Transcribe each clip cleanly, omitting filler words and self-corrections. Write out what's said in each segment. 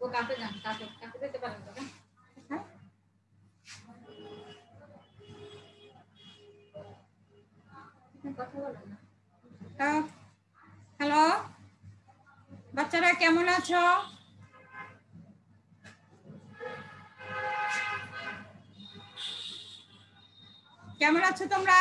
ও কাছে যান, কাছে কাছে যেতে পারেন তো? কথা বলেন না। হ্যালো বাচ্চারা, কেমন আছো? কেমন আছো তোমরা?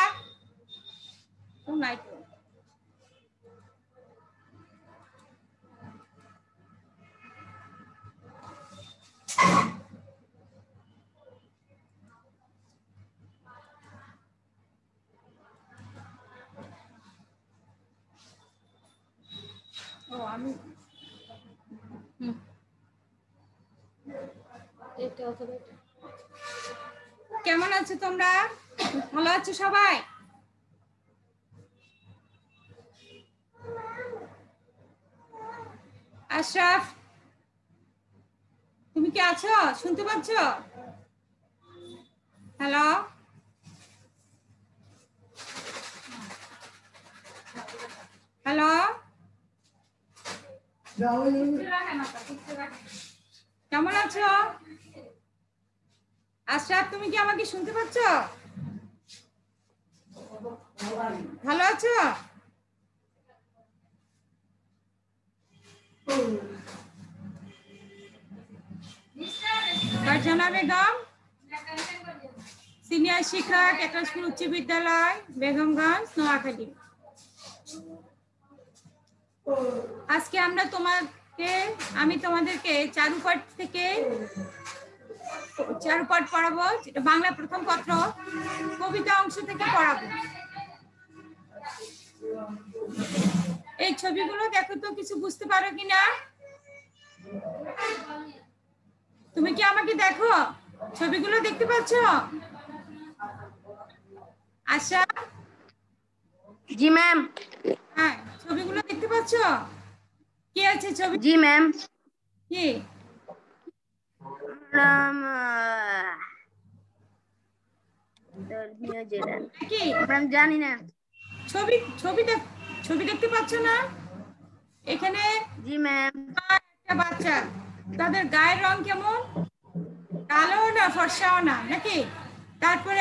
ও আমি কেমন আছো তোমরা? ভালো আছো সবাই? আশরাফ, তুমি কি আছো? শুনতে পাচ্ছ? হ্যালো হ্যালো, কেমন আছো? আশরাফ, তুমি কি আমাকে শুনতে পাচ্ছ? ভালো আছো? ফারজানা বেগম, সিনিয়র শিক্ষক, একরাজপুর উচ্চ বিদ্যালয়, বেগমগঞ্জ, নোয়াখালী। আজকে আমি তোমাদেরকে চারুপাঠ থেকে চারুপাঠ পড়াবো, যেটা বাংলা প্রথম পত্র কবিতা অংশ থেকে পড়াবো। এই ছবিগুলো দেখো তো, কিছু বুঝতে পারো কিনা? তুমি কি আমাকে দেখো? ছবিগুলো দেখতে পাচ্ছ? আশা? জি ম্যাম। হ্যাঁ, ছবিগুলো দেখতে পাচ্ছ? কি আছে ছবি? জি ম্যাম। কি? ম্যাম জানি না। ছবি দেখতে পাচ্ছ না? এখানে জি ম্যাম। একটা বাচ্চা, তাদের গায়ের রং কেমন? কালো না ফর্সাও না, নাকি? তারপরে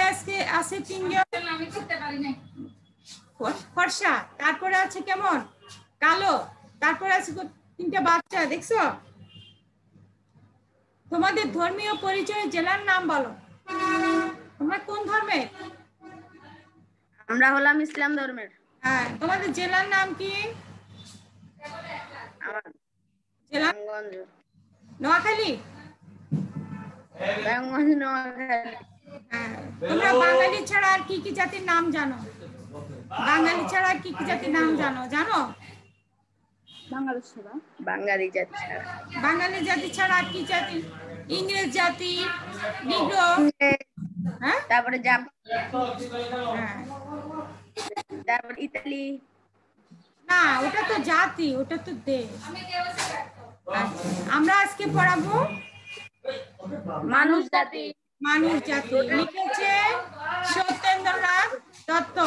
আছে তিনজন, আমি করতে পারি না। ফর্সা, তারপরে আছে কেমন? কালো, তারপরে আছে তিনটা বাচ্চা, দেখছো? তোমাদের ধর্মীয় পরিচয়, জেলার নাম বলো। তোমরা কোন ধর্মের? আমরা হলাম ইসলাম ধর্মের। হ্যাঁ, তোমাদের জেলার নাম কি? জেলা নোয়াখালী। তোমরা বাঙালি ছাড়া আর কি কি জাতির নাম জানো? বাঙালি ছাড়া আর কি কি জাতির নাম জানো? বাঙালি জাতি ছাড়া আর কি জাতি? ইংরেজ জাতি, নিগ্রো, হ্যাঁ, তারপরে হ্যাঁ, তারপর ইতালি। না, ওটা তো জাতি, ওটা তো দেশ। আমরা আজকে পড়াবো মানুষ জাতি। মানুষ জাতি। লিখেছে সত্যেন্দ্রনাথ দত্ত।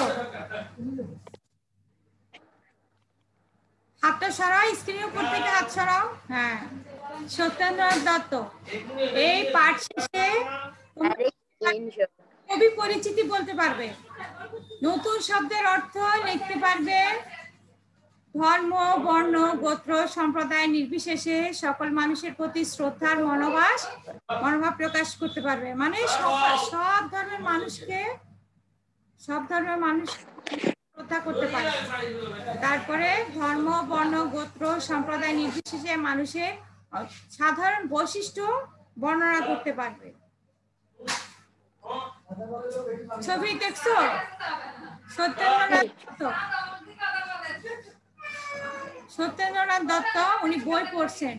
হাতটা সরাও, স্ক্রিনের উপর থেকে হাত সরাও। হ্যাঁ, সত্যেন্দ্রনাথ দত্ত। এই পাঠ শেষে কবি পরিচিতি বলতে পারবে, নতুন শব্দের অর্থ লিখতে পারবে, ধর্ম, বর্ণ, গোত্র, সম্প্রদায় নির্বিশেষে সকল মানুষের প্রতি শ্রদ্ধার মনোভাব প্রকাশ করতে পারবে। মানে সব ধর্মের মানুষকে শ্রদ্ধা করতে পারবে। তারপরে ধর্ম, বর্ণ, গোত্র, সম্প্রদায় নির্বিশেষে মানুষের সাধারণ বৈশিষ্ট্য বর্ণনা করতে পারবে। ছবি দেখছো? সত্যেন্দ্রনাথ দত্ত, উনি বই পড়ছেন।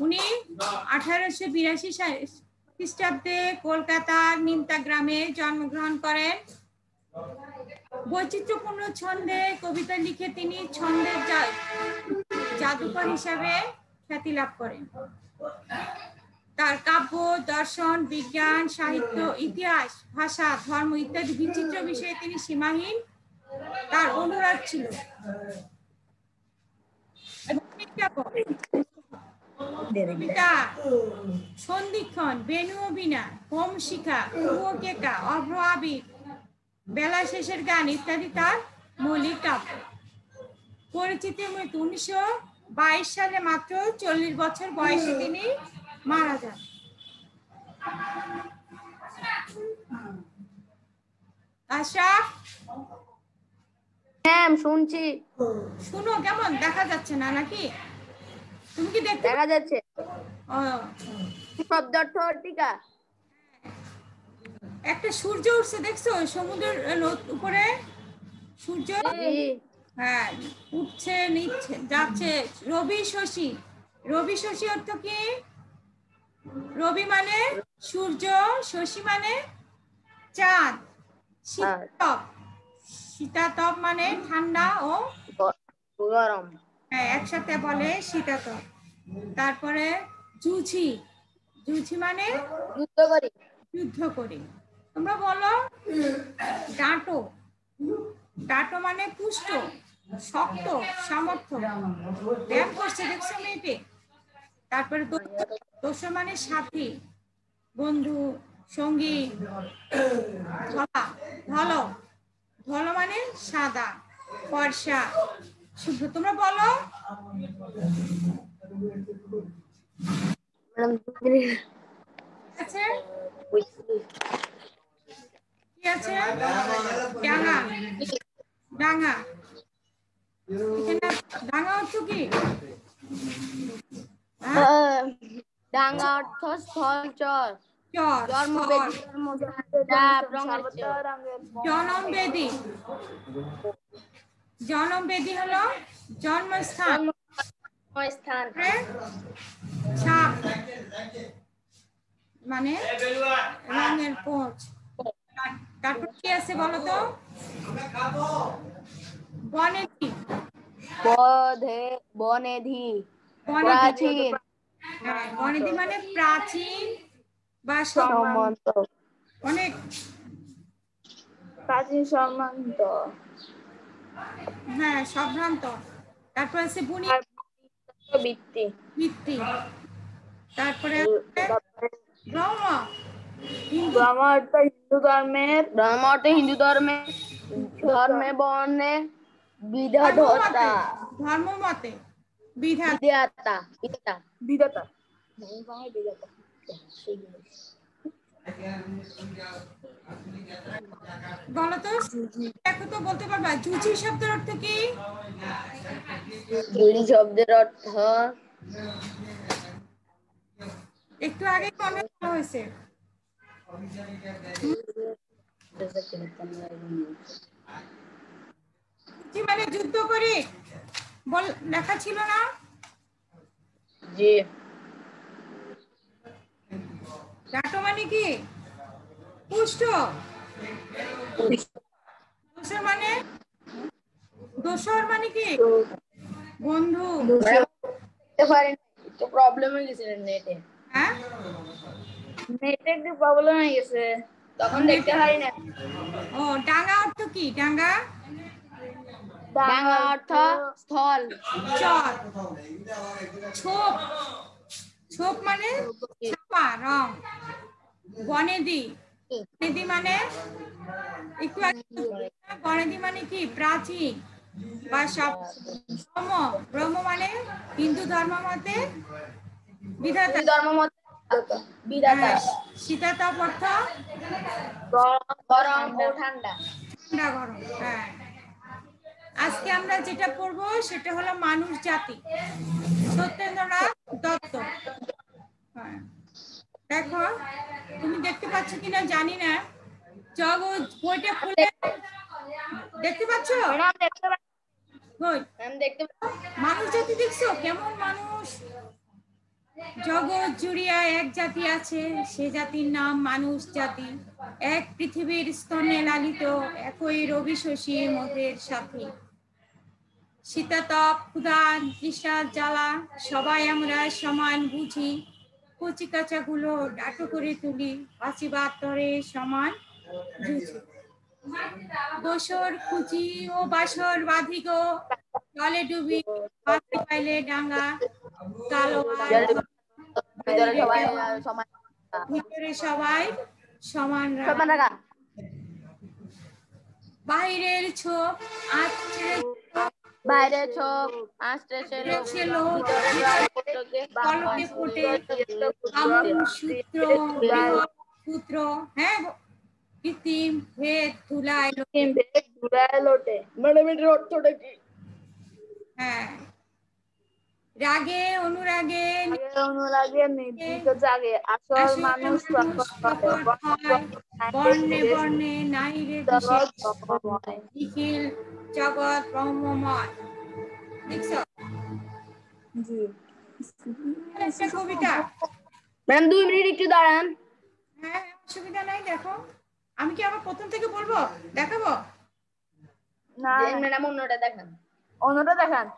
উনি 1882 খ্রিস্টাব্দে কলকাতার নিমতা গ্রামে জন্মগ্রহণ করেন। বৈচিত্র্যপূর্ণ ছন্দে কবিতা লিখে তিনি ছন্দের জাদুকর হিসাবে খ্যাতি লাভ করেন। তার কাব্য, দর্শন, বিজ্ঞান, সাহিত্য, ইতিহাস, ভাষা, ধর্ম ইত্যাদি বিচিত্র বিষয়ে তিনি সীমাহীন তার অনুরাগ ছিল। কবিতা, সন্ধিক্ষণ, বেনু ও বীণা, হোম শিখা, কুয়ো কেকা, অভ্র আবির, বেলা শেষের গান ইত্যাদি তার মৌলিক কাব্য। পরিচিতি মৃত্যু 1922 সালে মাত্র 40 বছর বয়সে তিনি মারা যান। আশরাফ, ম্যাম শুনছি। শুনো, কেমন দেখা যাচ্ছে না নাকি? তুমি কি দেখতে দেখা যাচ্ছে। ও, শব্দার্থ টিকা। একটা সূর্য উঠছে দেখছো সমুদ্রের উপরে? সূর্য, হ্যাঁ, উঠছে নিচ্ছে যাচ্ছে। রবি শশী, রবি শশী অর্থ কি? রবি মানে সূর্য, শশী মানে চাঁদ। শীতাতপ, শীতাতপ মানে ঠান্ডা ও গরম। হ্যাঁ, একসাথে বলে শীতাতপ। তারপরে জুঝি, জুঝি মানে যুদ্ধ করি। যুদ্ধ করি। তোমরা বলো ডাঁটো, ডাঁটো মানে পুষ্ট, শক্ত, সামর্থ্য। ব্যায়াম করছে দেখছো মেয়েটি। তারপরে দোষ মানে সাথী, বন্ধু, সঙ্গী। ধলা, ধলো, ধলো মানে সাদা, ফর্সা, শুভ্র। তোমরা বলো আছে কি আছে? ডাঙা, ডাঙা, এখানে ডাঙা অর্থ কি? ডাঙ্গা অর্থ স্থল, চর। চর, জন্মবেদী, জনমবেদী, জনমবেদী হলো জন্মস্থান। স্থান। ছাপ মানে রঙের পোঁচ। তারপর কি আছে বলো তো? বনেদি, বনেধি, প্রাচীন। হ্যাঁ, বনেদি মানে প্রাচীন বা সম্মানিত, অনেক প্রাচীন সম্মানিত। হ্যাঁ, সম্ভ্রান্ত। তারপর আছে বুনি, বৃত্তি, ভিত্তি। তারপরে ব্রহ্ম, ব্রহ্ম অর্থ হিন্দু ধর্মের ধর্মে বর্ণে বিধাতা, ধর্ম মতে বিধাতা, বিধাতা, বিধাতা, বিধাতা। বলো তো, দেখো তো বলতে পারবা জুচি শব্দের অর্থ কি? জুড়ি শব্দের অর্থ একটু আগে অনেক ভালো হয়েছে। জুচি মানে যুদ্ধ করি, বল লেখা ছিল না? জি। ডাটো মানে কি? পুষ্ট। দোসর মানে, দোসর মানে কি? বন্ধু। একটু প্রবলেম হয়ে গেছে নেটে। হ্যাঁ, নেটে একটু প্রবলেম হয়ে গেছে, তখন দেখতে পারি না। ও, ডাঙ্গা অর্থ কি? ডাঙ্গা, ডাঙ্গা অর্থ স্থল, চর। ছোপ, ছোপ মানে ছাপা, রং। বনেদি, বনেদি মানে একটু বনেদি মানে কি? প্রাচীন বা সব। ব্রহ্ম, ব্রহ্ম মানে হিন্দু ধর্ম মতে বিধাতা, ধর্ম মতে বিধাতা। শীতাতপ অর্থ গরম ও ঠান্ডা। ঠান্ডা গরম। হ্যাঁ, আজকে আমরা যেটা পড়বো সেটা হলো মানুষ জাতি, সত্যেন্দ্রনাথ দত্ত। হ্যাঁ, দেখো তুমি দেখতে পাচ্ছ কিনা জানি না, জগৎ বইটা খুলে দেখতে পাচ্ছ? মানুষ জাতি দেখছো কেমন মানুষ? জগৎ জুড়িয়া এক জাতি আছে, সে জাতির নাম মানুষ জাতি। এক পৃথিবীর স্তনে লালিত, একই রবি শশী মোদের সাথী। শীতাতপ, ক্ষুধা, তৃষার জ্বালা সবাই আমরা সমান বুঝি। কচি কাঁচা গুলো ডাটো করে তুলি, বাঁচিবার তরে সমান জুঝি। দোসর খুঁজি ও বাসর বাঁধি গো, জলে ডুবি পাখি পাইলে ডাঙ্গা কালো আর ভিতরে সবাই সমান রাখা বাইরের ছোপ আঁচড়ে বাইরে ছোপ আঁচড়ে কলকে ফোটে আমূল সূত্র সূত্র হ্যাঁ কৃত্রিম ভেদ ধুলায় লোটে ম্যাডামের অর্থটা কি? হ্যাঁ রাগে অনুরাগে নির্দিষ্ট জাগে আসল মানুষ বর্ণে বর্ণে নাই রে নিখিল জগৎ ব্রহ্মময় দেখছো জি একটা কবিতা ম্যাম 2 মিনিট একটু দাঁড়ান। হ্যাঁ অসুবিধা নাই দেখো আমি কি আবার প্রথম থেকে বলবো দেখাবো না ম্যাডাম অন্যটা দেখান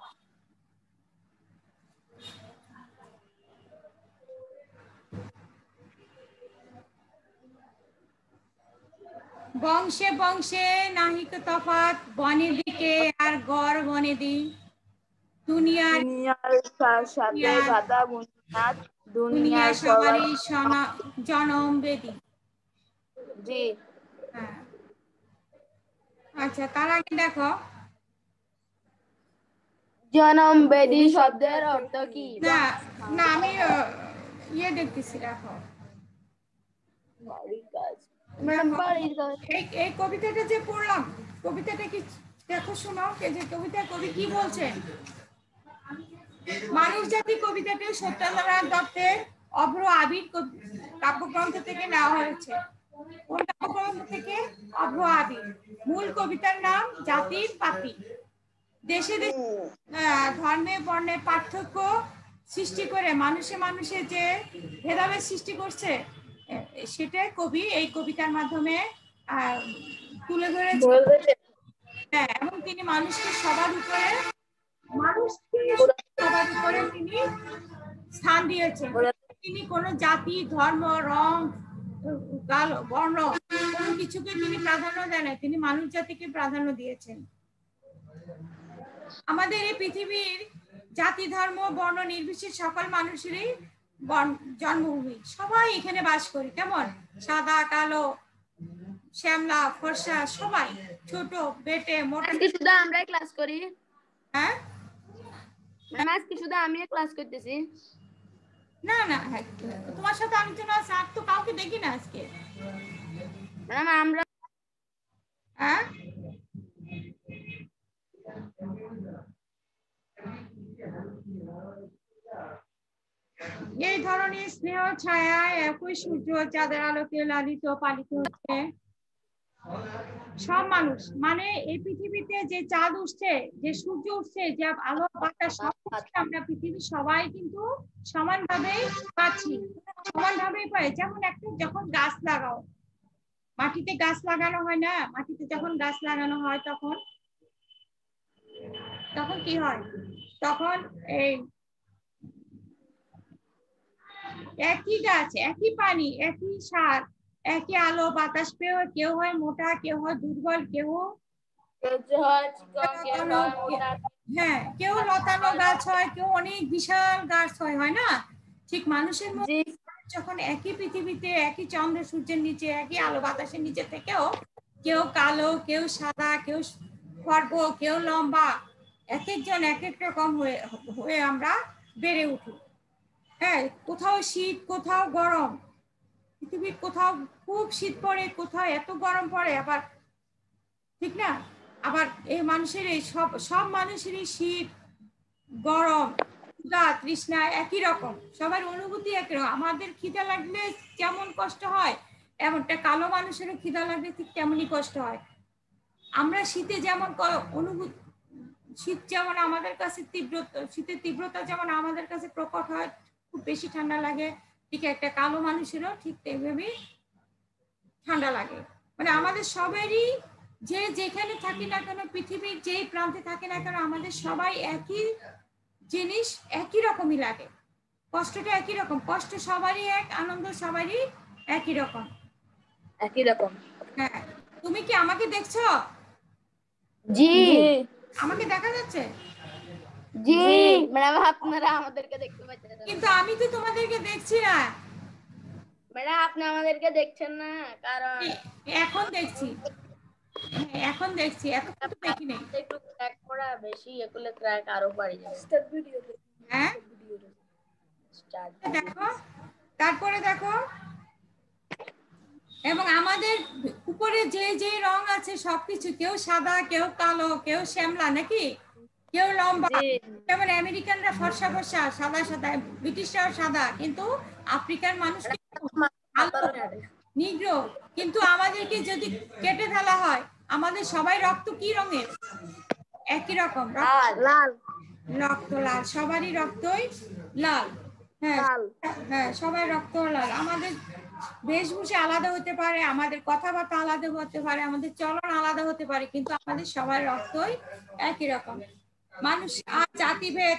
বংশে বংশে নাহিক তফাৎ বনে দিকে আর গড় বনে দি দুনিয়ার সাথে বাধা বুনিয়াদ দুনিয়া সবারই জনম বেদি জি হ্যাঁ আচ্ছা তার আগে দেখো জনম বেদি শব্দের অর্থ কি? না না আমি ইয়ে দেখতেছি দেখো এই কবিতাটা যে পড়লাম কবিতাটা কি দেখো শোনো যে কবিতার কবি কি বলছেন মানুষ জাতি কবিতাটি সত্যেন্দ্রনাথ দত্তের অভ্র আবির কাব্যগ্রন্থ থেকে নেওয়া হয়েছে কোন কাব্যগ্রন্থ থেকে? অভ্র আবির। মূল কবিতার নাম জাতির পাতি। দেশে দেশে ধর্মে বর্ণে পার্থক্য সৃষ্টি করে মানুষে মানুষে যে ভেদাভেদ সৃষ্টি করছে সেটাই কবি এই কবিতার মাধ্যমে তুলে ধরেছে। হ্যাঁ এবং তিনি মানুষকে সবার উপরে তিনি স্থান দিয়েছেন। তিনি কোনো জাতি ধর্ম রং বর্ণ কোনো কিছুকে তিনি প্রাধান্য দেন না, তিনি মানুষ জাতিকে প্রাধান্য দিয়েছেন। আমাদের এই পৃথিবীর জাতি ধর্ম বর্ণ নির্বিশেষে সকল মানুষেরই জন্মভূমি, সবাই এখানে বাস করি। কেমন সাদা কালো শ্যামলা ফর্সা সবাই, ছোট বেটে মোটা। শুধু আমরাই ক্লাস করি। হ্যাঁ আজকে শুধু আমি ক্লাস করতেছি। না না তোমার সাথে আলোচনা আছে, আর তো কাউকে দেখি না আজকে। ম্যাম আমরা হ্যাঁ এই ধরনের স্নেহ ছায়া একই সূর্য চাঁদের আলোকে লালিত পালিত হচ্ছে সব মানুষ। মানে এই পৃথিবীতে যে চাঁদ উঠছে, যে সূর্য উঠছে, যে আলো বাতাস সব আমরা পৃথিবীর সবাই কিন্তু সমানভাবেই পাচ্ছি, সমানভাবেই পাই। যেমন একটা যখন গাছ লাগাও, মাটিতে গাছ লাগানো হয় না, মাটিতে যখন গাছ লাগানো হয় তখন কি হয়? তখন এই একই গাছ, একই পানি, একই সার, একই আলো বাতাস পেয়েও কেউ হয় মোটা, কেউ হয় দুর্বল, কেউ হ্যাঁ কেউ লতানো গাছ হয়, কেউ অনেক বিশাল গাছ হয় না? ঠিক মানুষের মধ্যে যখন একই পৃথিবীতে একই চন্দ্র সূর্যের নিচে একই আলো বাতাসের নিচে থেকেও কেউ কালো, কেউ সাদা, কেউ খর্ব, কেউ লম্বা, এক একজন এক এক রকম হয়ে আমরা বেড়ে উঠি। হ্যাঁ কোথাও শীত, কোথাও গরম, পৃথিবীর কোথাও খুব শীত পড়ে, কোথাও এত গরম পড়ে, আবার ঠিক না? আবার এই মানুষের এই সব মানুষেরই শীত গরম ক্ষুধা তৃষ্ণা একই রকম, সবার অনুভূতি একই রকম। আমাদের খিদা লাগলে যেমন কষ্ট হয়, এমনটা কালো মানুষেরও খিদা লাগলে ঠিক তেমনই কষ্ট হয়। আমরা শীতে যেমন অনুভূতি, শীত যেমন আমাদের কাছে শীতের তীব্রতা যেমন আমাদের কাছে প্রকট হয়, খুব বেশি ঠান্ডা লাগে, ঠিক একটা কালো মানুষেরও ঠিক তেমনি ঠান্ডা লাগে। মানে আমাদের সবারই যে যেখানে থাকি না কেন, পৃথিবীর যেই প্রান্তে থাকি না কেন, আমাদের সবাই একই জিনিস একই রকমই লাগে, কষ্টটা একই রকম, কষ্ট সবারই এক, আনন্দ সবারই একই রকম। হ্যাঁ তুমি কি আমাকে দেখছো? জি আমাকে দেখা যাচ্ছে? জি ম্যাডাম, আপনারা আমাদেরকে দেখতে পাচ্ছেন না। কিন্তু আমি তো তোমাদেরকে দেখছি না। ম্যাডাম আপনি আমাদেরকে দেখছেন না, কারণ এখন দেখছি, এখন দেখছি, এতক্ষণ তো দেখি নাই। একটু ট্র্যাক করা বেশি, এগুলো ট্র্যাক আরো বাড়ি যাবে। হ্যাঁ স্টার্ট দেখো, তারপরে দেখো, এবং আমাদের উপরে যে যে রং আছে সবকিছু, কেউ সাদা, কেউ কালো, কেউ শ্যামলা, নাকি কেউ লম্বা, যেমন আমেরিকানরা ফর্সা ফর্সা সাদা সাদা, ব্রিটিশরাও সাদা, কিন্তু আফ্রিকার মানুষ নিগ্রো। কিন্তু আমাদেরকে যদি কেটে ফেলা হয়, আমাদের সবাই রক্ত কি রঙের? একই রকম লাল। রক্ত লাল, সবারই রক্তই লাল। হ্যাঁ হ্যাঁ, সবাই রক্ত লাল। আমাদের বেশভূষা আলাদা হতে পারে, আমাদের কথাবার্তা আলাদা হতে পারে, আমাদের চলন আলাদা হতে পারে, কিন্তু আমাদের সবার রক্তই একই রকম। মানুষ আর জাতিভেদ,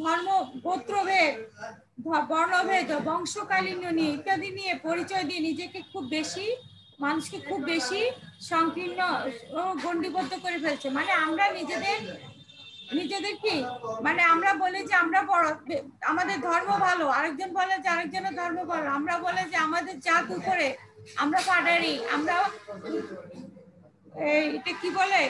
ধর্ম, গোত্রভেদ, বর্ণভেদ, বংশকালীন নিয়ে ইত্যাদি নিয়ে পরিচয় দিয়ে নিজেকে খুব বেশি, মানুষকে খুব বেশি সংকীর্ণ ও গণ্ডিবদ্ধ করে ফেলছে। মানে আমরা নিজেদের কি, মানে আমরা বলি যে আমরা বড়, আমাদের ধর্ম ভালো, আরেকজন বলে যে আরেকজনের ধর্ম ভালো, আমরা বলে যে আমাদের জাত উপরে, আমরা পাটারি, আমরা এটা কি বলে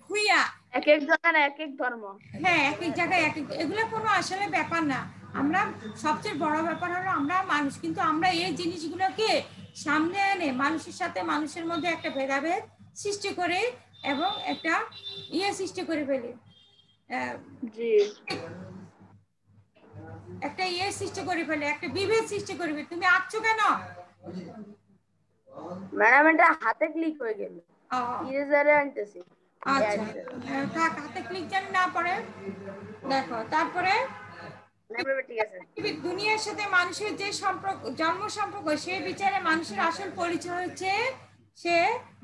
খুইয়া, এক এক জনের এক এক ধর্ম। হ্যাঁ, এক এক জায়গায় এক এক, এগুলো কোনো আসলে ব্যাপার না। আমরা সবচেয়ে বড় ব্যাপার হলো আমরা মানুষ, কিন্তু আমরা এই জিনিসগুলোকে সামনে এনে মানুষের সাথে মানুষের মধ্যে একটা ভেদাভেদ সৃষ্টি করে এবং একটা সৃষ্টি করে ফেলি, জি একটা সৃষ্টি করে ফেলে, একটা বিভেদ সৃষ্টি করে ফেলে। তুমি আঁকছো কেন ম্যাডাম? এটা হাতে ক্লিক হয়ে গেল, ইরেজারে আনতেছি। আচ্ছা থাক, হাতে ক্লিক যেন না পড়ে। দেখো তারপরে ঠিক আছে। দুনিয়ার সাথে মানুষের যে সম্পর্ক, জন্ম সম্পর্ক, সেই বিচারে মানুষের আসল পরিচয় হচ্ছে সে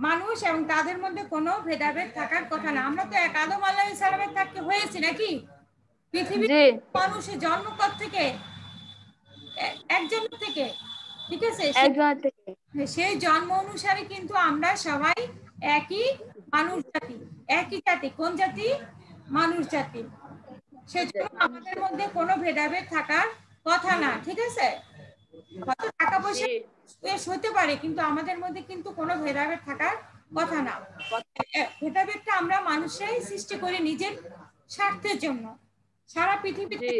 মানুষ, এবং তাদের মধ্যে কোনো ভেদাভেদ থাকার কথা না। আমরা তো এক আদম আলাইহিস সালামের থাকতে হয়েছি নাকি? পৃথিবীর মানুষের জন্ম থেকে একজন থেকে, ঠিক আছে, সেই জন্ম অনুসারে কিন্তু আমরা সবাই একই মানুষ জাতি, একই জাতি। কোন জাতি? মানুষ জাতি। সেজন্য আমাদের মধ্যে কোনো ভেদাভেদ থাকার কথা না, ঠিক আছে? হয়তো টাকা পয়সা বেশ হতে পারে, কিন্তু আমাদের মধ্যে কিন্তু কোনো ভেদাভেদ থাকার কথা না। ভেদাভেদটা আমরা মানুষরাই সৃষ্টি করি নিজের স্বার্থের জন্য। সারা পৃথিবীতে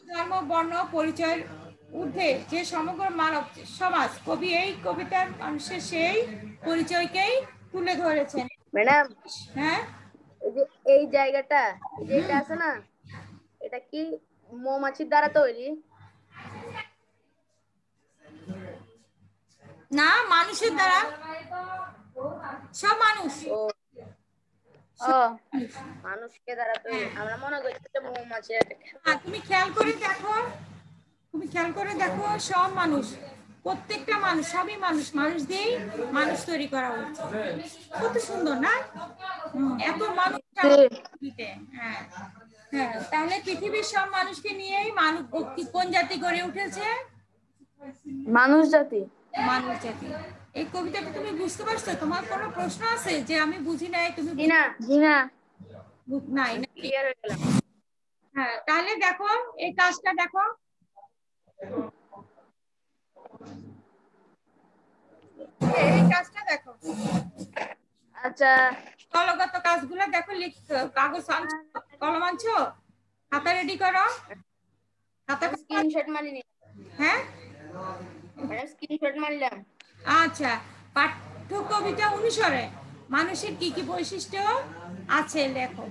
ধর্ম, বর্ণ, পরিচয়ের ঊর্ধ্বে যে সমগ্র মানব সমাজ, কবি এই কবিতার মানুষের সেই পরিচয়কেই তুলে ধরেছেন। ম্যাডাম, হ্যাঁ, এই জায়গাটা যেটা আছে না, এটা কি মৌমাছির দ্বারা তৈরি? না, মানুষের দ্বারা। সব মানুষ, মানুষকে দ্বারা তৈরি। আমরা মনে করছি মৌমাছি। তুমি খেয়াল করে দেখো, তুমি খেয়াল করে দেখো, সব মানুষ, প্রত্যেকটা মানুষ, সবই মানুষ, মানুষ দিয়েই মানুষ তৈরি করা হচ্ছে। কত সুন্দর না? এত মানুষ। হ্যাঁ হ্যাঁ, তাহলে পৃথিবীর সব মানুষকে নিয়েই মানুষ, কোন জাতি গড়ে উঠেছে? মানুষ জাতি। মানুষ জাতি। এই কবিতাটা তুমি বুঝতে পারছো? তোমার কোনো প্রশ্ন আছে যে আমি বুঝি নাই? তুমি নাই না? হ্যাঁ, তাহলে দেখো এই কাজটা দেখো, এই কাজটা দেখো। আচ্ছা, দলগত কাজগুলো দেখো, কাগজ আনছো, কলম আনছো, খাতা রেডি করো, খাতা স্ক্রিনশট মারি নি। হ্যাঁ ম্যাডাম, স্ক্রিনশট মারলাম। আচ্ছা, পাঠ্য কবিতা অনুসারে মানুষের কি কি বৈশিষ্ট্য আছে লেখো।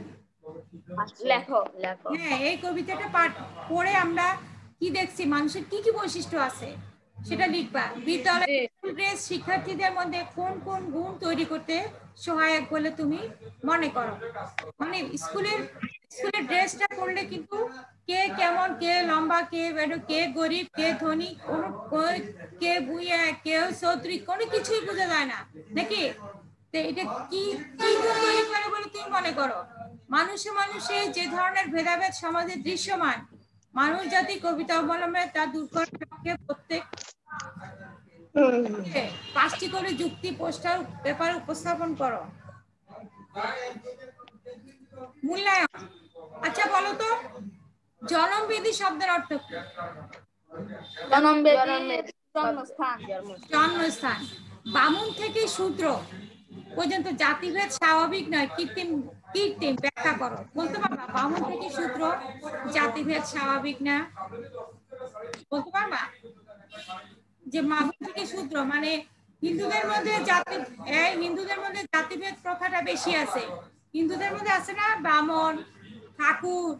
লেখো লেখো। হ্যাঁ, এই কবিতাটা পাঠ পড়ে আমরা কি দেখছি, মানুষের কি কি বৈশিষ্ট্য আছে সেটা লিখবা। বিদ্যালয় স্কুল ড্রেস শিক্ষার্থীদের মধ্যে কোন কোন গুণ তৈরি করতে সহায়ক বলে তুমি মনে করো? মানে স্কুলের ড্রেসটা পরলে কিন্তু কে কেমন, কে লম্বা, কে গরিব, কে ধনী, কে বুইয়া, কেউ চৌধুরী, কোনো কিছুই বোঝা যায় না নাকি? তো এটা কি কি গুণ তৈরি করে বলে তুমি মনে করো? মানুষে মানুষে যে ধরনের ভেদাভেদ সমাজে দৃশ্যমান, মানুষ জাতি কবিতা অবলম্বনে তা দূর করার লক্ষ্যে প্রত্যেক 5টি করে যুক্তি পোস্টার পেপার উপস্থাপন করো। মূল্যায়ন। আচ্ছা বলো তো জন্মবেদী শব্দের অর্থ কি? জন্মস্থান। জন্মস্থান। বামুন থেকে শূদ্র পর্যন্ত জাতিভেদ স্বাভাবিক নয়, কৃত্রিম। কৃত্রিম ব্যাখ্যা করো, বলতে পারবা? বামুন থেকে শূদ্র জাতিভেদ স্বাভাবিক না, বলতে পারবা? যে বামুন থেকে শূদ্র মানে হিন্দুদের মধ্যে হিন্দুদের মধ্যে জাতিভেদ প্রথাটা বেশি আছে। হিন্দুদের মধ্যে আছে না ব্রাহ্মণ, ঠাকুর।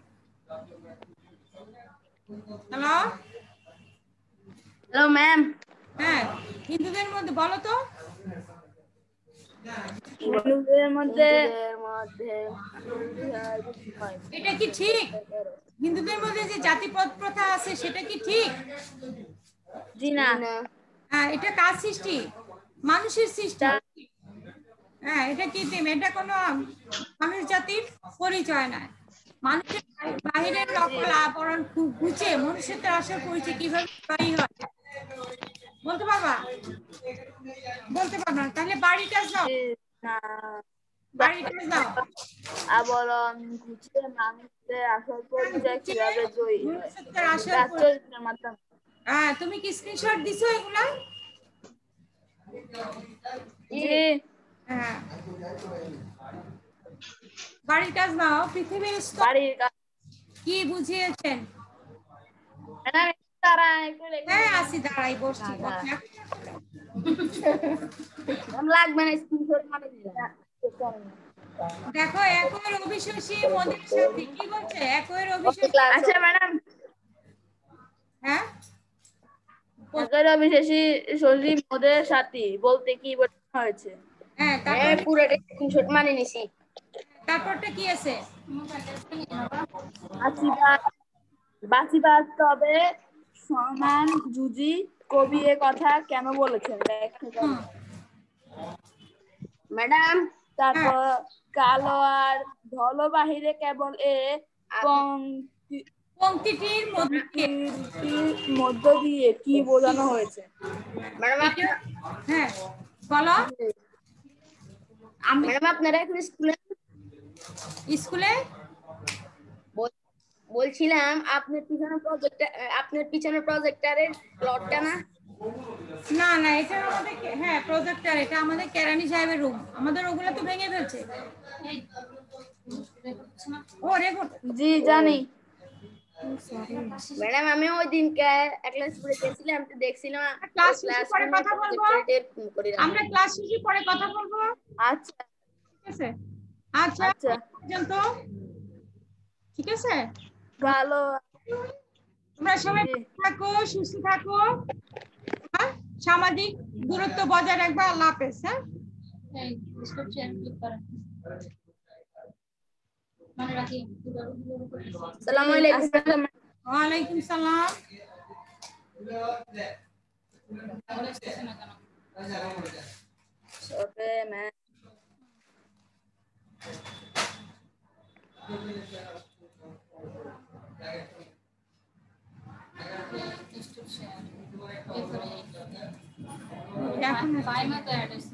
Hello hello ma'am. হ্যাঁ, হিন্দুদের মধ্যে বলো তো। হিন্দুদের মধ্যে এটা কি ঠিক? হিন্দুদের মধ্যে যে জাতিপদ প্রথা আছে সেটা কি ঠিক? জি না। হ্যাঁ, এটা কার সৃষ্টি? মানুষের সৃষ্টি। হ্যাঁ, এটা কৃত্রিম, এটা কোনো মানুষ জাতির পরিচয় নয়। মানুষের বাহিরের নকল আবরণ ঘুচে মনুষ্যত্বের আসল পরিচয় কিভাবে তৈরি হয় বলতে পারবা? বলতে পারবা না, তাহলে বাড়িটা যাও, বাড়িটা যাও। আবরণ ঘুচে মানুষের আসল পরিচয় কিভাবে জয়ী হয়? মনুষ্যত্বের আসল তার চরিত্রের মাধ্যমে। হ্যাঁ, তুমি কি স্ক্রিনশট দিছো এগুলা? জি। হ্যাঁ, বাড়ির কাজ নাও। পৃথিবীর স্তর বাড়ির কাজ কি বুঝিয়েছেন? ম্যাডাম তারা একটু হ্যাঁ, আসি, দাঁড়াই, বসছি। লাগবে না স্ক্রিনশট মানে দেখো একই অভিশাসী মনের সাথে কি বলছে? একই অভিশাসী। আচ্ছা ম্যাডাম, হ্যাঁ, একই অবিশেষী শরীর মদের সাথী বলতে কি বোঝানো হয়েছে? হ্যাঁ, তারপর পুরোটা স্ক্রিনশট মানে নিছি। তারপরটা কি আছে? বাঁচিবাদ তবে সমান জুজি কবি এ কথা কেন বলেছেন? ম্যাডাম তারপর কালো আর ধলো বাহিরে কেবল এ পংক্তিটির মধ্যে মধ্য দিয়ে কি বোঝানো হয়েছে? ম্যাডাম হ্যাঁ বলো। আমি ম্যাডাম আপনারা এখন স্কুলে বলছিলাম আপনার পিছনে প্রজেক্টরের প্লটটা না? না না, এটা আমাদের হ্যাঁ প্রজেক্টর, এটা আমাদের কেরানি সাহেবের রুম। আমাদের ওগুলো তো ভেঙে ফেলছে। ও রেকর্ড। জি জানি ম্যাডাম, আমি ওই দিনকে ক্লাস করে গেছিলাম তো দেখছিলাম। ক্লাস শেষে পরে কথা বলবো, আমরা ক্লাস শেষে পরে কথা বলবো। আচ্ছা ঠিক আছে, আচ্ছা আচ্ছা পর্যন্ত ঠিক আছে। ভালো, তোমরা সবাই থাকো, সুস্থ থাকো, হ্যাঁ, সামাজিক দূরত্ব বজায় রাখবা। আল্লাহ হাফেজ। হ্যাঁ, এই ডিসক্রিপশন ক্লিক করেন, মনে রাখি। আসসালামু আলাইকুম। ওয়ালাইকুম সালাম। Okay ma'am. এখন 5 মতো অ্যাড হয়েছে।